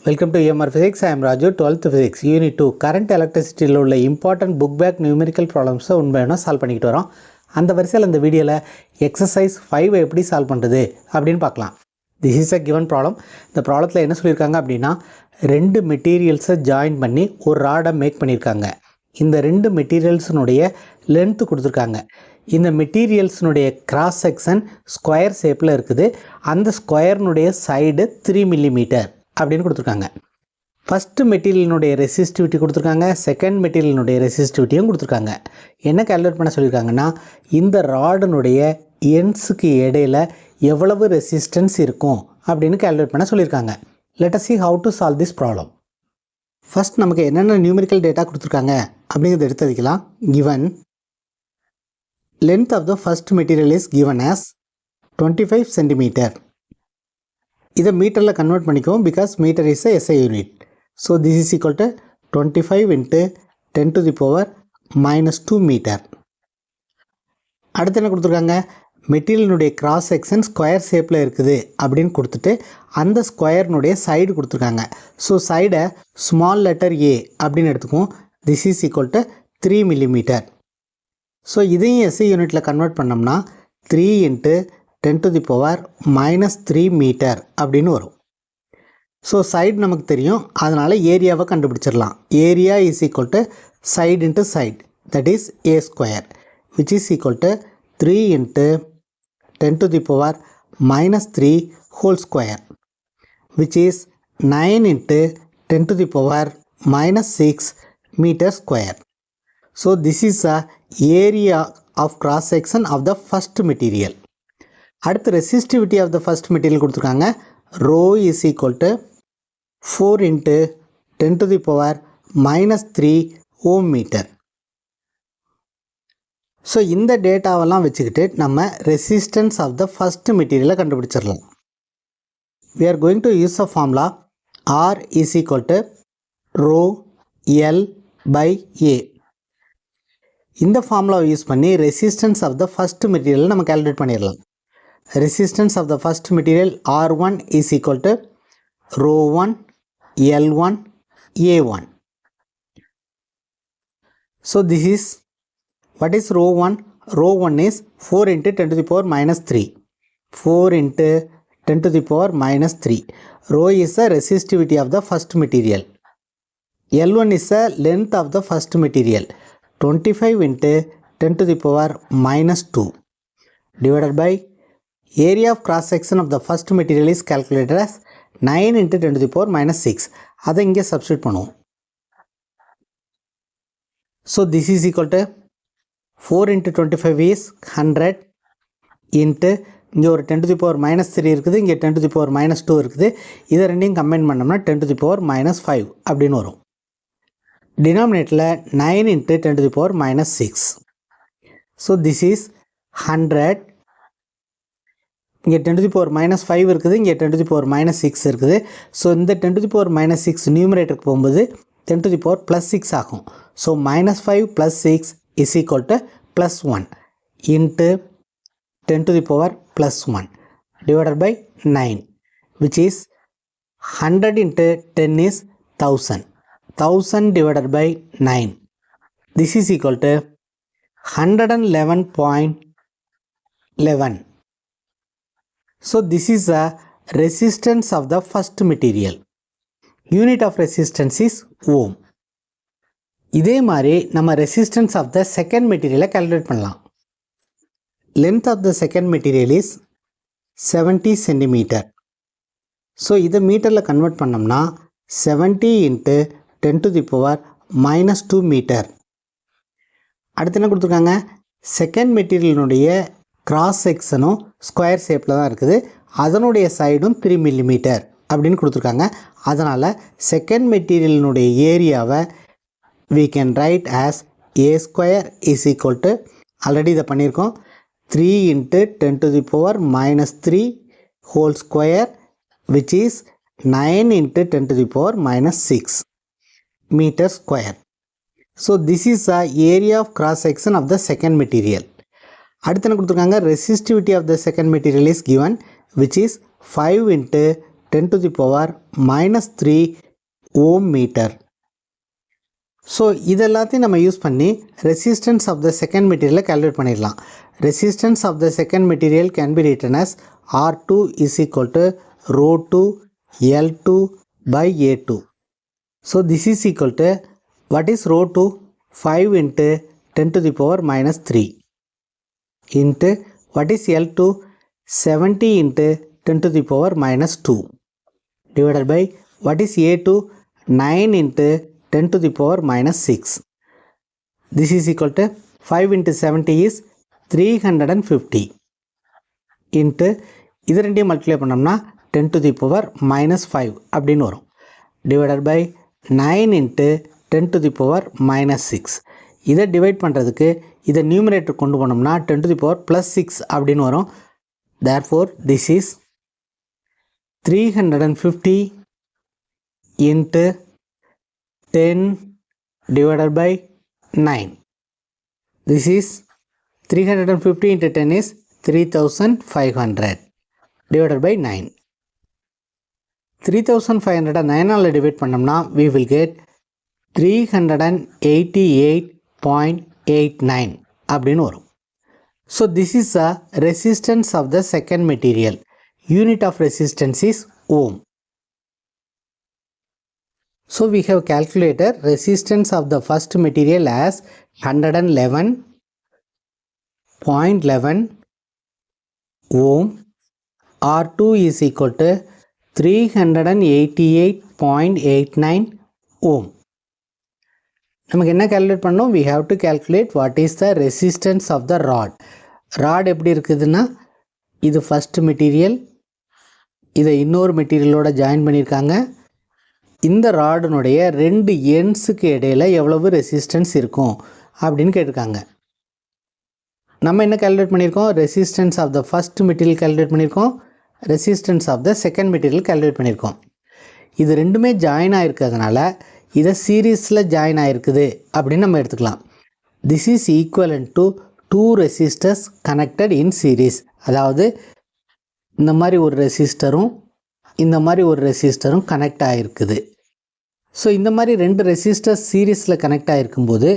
Welcome to EMR Physics. I am Raju, 12th Physics, Unit 2. Current electricity உள்ள important book back numerical problems உண்மையான solve பண்ணிக்கிட்டு வரோம். அந்த வரிசையில் இந்த வீடியோவில் எக்ஸசைஸ் 5 எப்படி சால்வ் பண்ணுறது அப்படின்னு பார்க்கலாம். This is a given problem. இந்த ப்ராப்ளத்தில் என்ன சொல்லியிருக்காங்க அப்படின்னா, ரெண்டு மெட்டீரியல்ஸை ஜாயின் பண்ணி ஒரு ராடை மேக் பண்ணியிருக்காங்க. இந்த ரெண்டு மெட்டீரியல்ஸினுடைய லென்த்து கொடுத்துருக்காங்க. இந்த மெட்டீரியல்ஸினுடைய கிராஸ் செக்ஷன் ஸ்கொயர் ஷேப்பில் இருக்குது. அந்த ஸ்கொயர்னுடைய சைடு 3 மில்லிமீட்டர் அப்படின்னு கொடுத்துருக்காங்க. ஃபஸ்ட்டு மெட்டீரியலினுடைய ரெசிஸ்டிவிட்டி கொடுத்துருக்காங்க, செகண்ட் மெட்டீரியலினுடைய ரெசிஸ்டிவிட்டியும் கொடுத்துருக்காங்க. என்ன கால்குலேட் பண்ண சொல்லியிருக்காங்கன்னா, இந்த ராடனுடைய எண்ட்ஸுக்கு இடையில் எவ்வளவு ரெசிஸ்டன்ஸ் இருக்கும் அப்படின்னு கால்குலேட் பண்ண சொல்லியிருக்காங்க. Let us see how to solve this problem. First நமக்கு என்னென்ன நியூமெரிக்கல் டேட்டா கொடுத்துருக்காங்க அப்படிங்கிறத எடுத்து வைக்கலாம். given length of the first material is given as 25 cm. இதை மீட்டரில் கன்வெர்ட் பண்ணிக்குவோம், because metre is SI unit. So this is equal to 25 × 10⁻⁻2 metre. அடுத்து என்ன கொடுத்துருக்காங்க, மெட்டீரியலினுடைய கிராஸ் செக்ஷன் ஸ்கொயர் ஷேப்பில் இருக்குது அப்படின்னு கொடுத்துட்டு அந்த ஸ்கொயர்னுடைய சைடு கொடுத்துருக்காங்க. ஸோ சைடை ஸ்மால் லெட்டர் ஏ அப்படின்னு எடுத்துக்குவோம். This is equal to 3 millimetre. So இதையும் எஸ்ஐ யூனிட்டில் கன்வெர்ட் பண்ணோம்னா 3 × 10⁻³ மீட்டர் அப்படின்னு வரும். ஸோ சைடு நமக்கு தெரியும், அதனால் ஏரியாவை கண்டுபிடிச்சிடலாம். Area is equal to side into side, that is a square, which is equal to 3 × 10⁻³ whole square, which is 9 × 10⁻⁻6 metre square. So this is a area of cross section of the first material. அடுத்து resistivity of the first material கொடுத்துருக்காங்க. Rho is equal to 4 × 10⁻³ ohm metre. So இந்த டேட்டாவெல்லாம் வச்சுக்கிட்டு நம்ம resistance of the first மெட்டீரியலை கண்டுபிடிச்சிடலாம். we are going to use a formula R is equal to rho L by A. இந்த ஃபார்முலாவை use பண்ணி ரெசிஸ்டன்ஸ் ஆஃப் த ஃபஸ்ட் மெட்டீரியலை நம்ம கால்குலேட் பண்ணிடலாம். Resistance of the first material R1 is equal to ρ1 L1 A1. So this is, what is ρ1? ρ1 is 4 × 10⁻³ 4 × 10⁻³ Rho is the resistivity of the first material. L1 is the length of the first material, 25 × 10⁻² divided by area of cross section of the first material is calculated as 9 × 10⁻6. அதை இங்கே substitute பண்ணுவோம். So this is equal to 4 × 25 is 100 into இங்கே ஒரு 10⁻³ இருக்குது, இங்கே 10⁻² இருக்குது. இதை ரெண்டையும் கம்பைன் பண்ணோம்னா 10⁻5 அப்படின்னு வரும். டினாமினேட்டில் 9 × 10⁻6. So this is 100. இங்கே 10⁻5 இருக்குது, இங்கே 10⁻6 இருக்குது. ஸோ இந்த 10⁻6 நியூமரேட்டருக்கு போகும்போது 10⁻+6 ஆகும். So -5 + 6 is equal to +1 into 10⁻+1 divided by 9, which is 100 × 10 is 1000. 1000 divided by 9. This is equal to 111.11. So this is the resistance of the first material. Unit of resistance is ohm. இதே மாதிரி நம்ம resistance of the second material calculate பண்ணலாம். Length of the second material is 70 cm. So இதை மீட்டரில் convert பண்ணோம்னா 70 × 10⁻² metre. அடுத்து என்ன கொடுத்துருக்காங்க, செகண்ட் மெட்டீரியலினுடைய கிராஸ் செக்ஷனும் ஸ்கொயர் ஷேப்பில் தான் இருக்குது, அதனுடைய சைடும் 3 மில்லிமீட்டர் அப்படின்னு கொடுத்துருக்காங்க. அதனால் செகண்ட் மெட்டீரியலினுடைய ஏரியாவை we can write as a square is equal to, already இதை பண்ணியிருக்கோம், 3 × 10⁻³ whole square, which is 9 × 10⁻6 meter square. So this is the area of cross section of the second material. அடுத்து என்ன கொடுத்துருக்காங்க, resistivity of the second material is given, which is 5 × 10 to the power minus 3 ohm meter. So இதெல்லாத்தையும் நம்ம use பண்ணி resistance of the second மெட்டீரியலை calculate பண்ணிடலாம். Resistance of the second material can be written as R2 is equal to rho 2 L2 by A2. So this is equal to, what is rho 2? 5 into 10 to the power minus 3 into, what is L2? 70 into 10 to the power minus 2 divided by, what is A2? 9 into 10 to the power minus 6. This is equal to 5 into 70 is 350 into இது ரெண்டையும் multiply பண்ணோம்னா 10 to the power minus 5 அப்படின்னு வரும் divided by 9 into 10 to the power minus 6. இதை divide பண்ணுறதுக்கு இதை numerator கொண்டு போனோம்னா 10 to the power plus 6 அப்படின்னு வரும். Therefore this is 350 into 10 divided by 9. This is 350 into 10 is 3500 divided by 9. 3500 9 all divide பண்ணோம்னா we will get 388.89 அப்படின்னு வரும். So this is a resistance of the second material. Unit of resistance is ohm. So we have calculated resistance of the first material as 111.11 ohm. R2 is equal to 388.89 ohm. நமக்கு என்ன calculate பண்ணோம்? We have to calculate what is the resistance of the rod. Rod எப்படி இருக்குதுன்னா, இது first material, இதை இன்னொரு மெட்டீரியலோட join பண்ணியிருக்காங்க. இந்த ராடுனுடைய ரெண்டு எண்ட்ஸுக்கு இடையில் எவ்வளவு ரெசிஸ்டன்ஸ் இருக்கும் அப்படின்னு கேட்டிருக்காங்க. நம்ம என்ன கால்குலேட் பண்ணியிருக்கோம்? Resistance of the first material calculate பண்ணியிருக்கோம், resistance of the second material calculate பண்ணியிருக்கோம். இது ரெண்டுமே ஜாயின் ஆகிருக்கிறதுனால இதை சீரீஸில் ஜாயின் ஆகிருக்குது அப்படின்னு நம்ம எடுத்துக்கலாம். This is equivalent to 2 resistors connected in series. அதாவது இந்த மாதிரி ஒரு ரெசிஸ்டரும் இந்த மாதிரி ஒரு ரெசிஸ்டரும் கனெக்ட் ஆகிருக்குது. ஸோ இந்த மாதிரி ரெண்டு ரெசிஸ்டர் சீரீஸில் கனெக்ட் ஆகிருக்கும்போது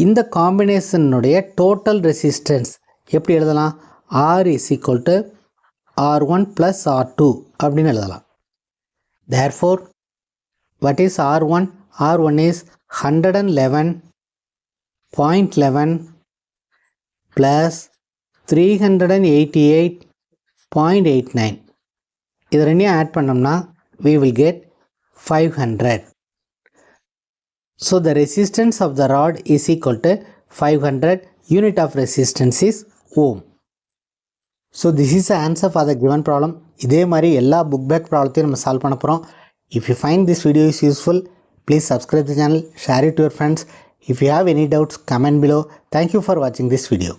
இந்த காம்பினேஷனுடைய டோட்டல் ரெசிஸ்டன்ஸ் எப்படி எழுதலாம்? R is equal to R1 plus R2 அப்படின்னு எழுதலாம். Therefore, what is R1? R1 is 111.11 plus 388.89. இது ரெண்டையும் ஆட் பண்ணோம்னா we will get 500. So the resistance of the rod is equal to 500. Unit of resistance is ohm. So this is the answer for the given problem. இதே மாதிரி எல்லா book back ப்ராப்ளத்தையும் நம்ம solve பண்ண போகிறோம். If you find this video is useful, please subscribe the channel, share it to your friends. If you have any doubts, comment below. Thank you for watching this video.